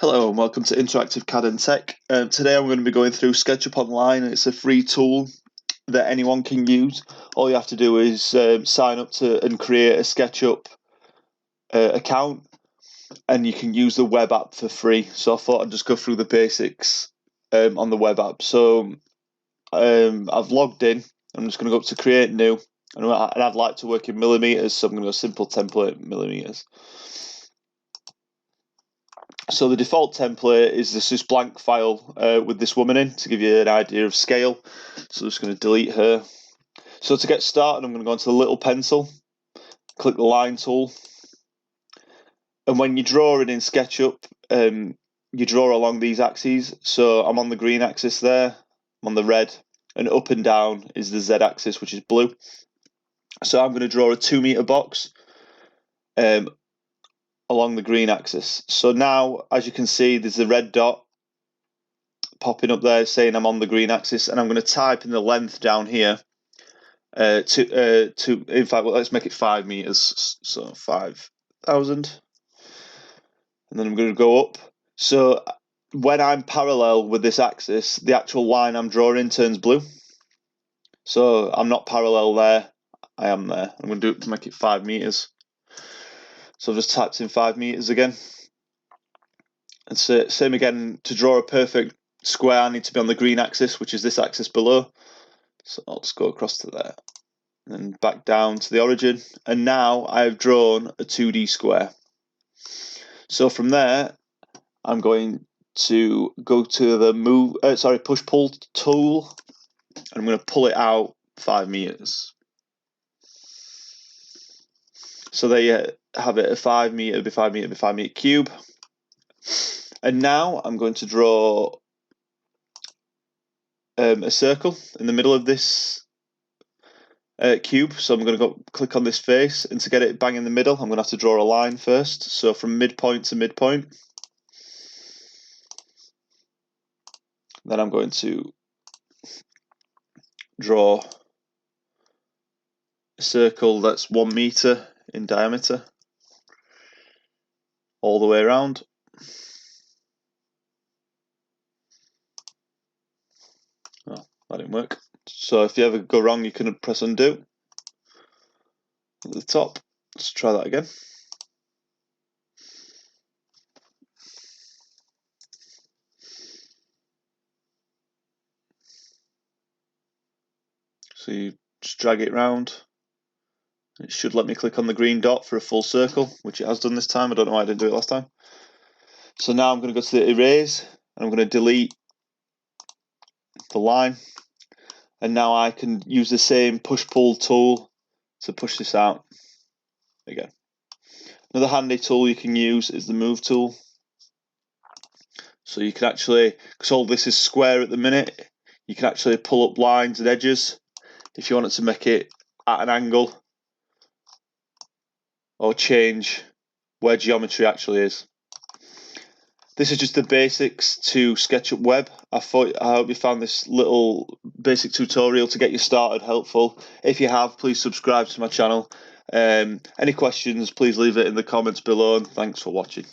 Hello and welcome to Interactive CAD and Tech. Today I'm going to be going through SketchUp Online. It's a free tool that anyone can use. All you have to do is sign up to and create a SketchUp account, and you can use the web app for free. So I thought I'd just go through the basics on the web app. So I've logged in. I'm just going to go up to create new, and I'd like to work in millimeters, so I'm going to go simple template millimeters. So the default template is this blank file with this woman in to give you an idea of scale. So I'm just going to delete her. So to get started, I'm going to go into the little pencil, click the line tool. And when you're drawing in SketchUp, you draw along these axes. So I'm on the green axis there, I'm on the red, and up and down is the Z axis, which is blue. So I'm going to draw a 2 meter box along the green axis. So now, as you can see, there's a red dot popping up there saying I'm on the green axis, and I'm going to type in the length down here in fact, well, let's make it 5 meters, so 5,000, and then I'm going to go up. So when I'm parallel with this axis, the actual line I'm drawing turns blue. So I'm not parallel there, I am there. I'm going to do it to make it 5 meters. So I've just typed in 5 meters again. And so same again, to draw a perfect square, I need to be on the green axis, which is this axis below. So I'll just go across to there and back down to the origin. And now I've drawn a 2D square. So from there, I'm going to go to the push pull tool, and I'm going to pull it out 5 meters. So there you have it, a 5 meter by 5 meter by 5 meter cube. And now I'm going to draw a circle in the middle of this cube. So I'm going to go click on this face, and to get it bang in the middle, I'm going to have to draw a line first. So from midpoint to midpoint. Then I'm going to draw a circle that's 1 meter in diameter all the way around. Oh, that didn't work. So if you ever go wrong, you can press undo at the top. Let's try that again. So you just drag it round. It should let me click on the green dot for a full circle, which it has done this time. I don't know why I didn't do it last time. So now I'm going to go to the erase, and I'm going to delete the line. And now I can use the same push-pull tool to push this out again. Another handy tool you can use is the move tool. So you can actually, because all this is square at the minute, you can actually pull up lines and edges if you wanted to make it at an angle, or change where geometry actually is. This is just the basics to SketchUp Web. I hope you found this little basic tutorial to get you started helpful. If you have, please subscribe to my channel. Any questions, please leave it in the comments below, and thanks for watching.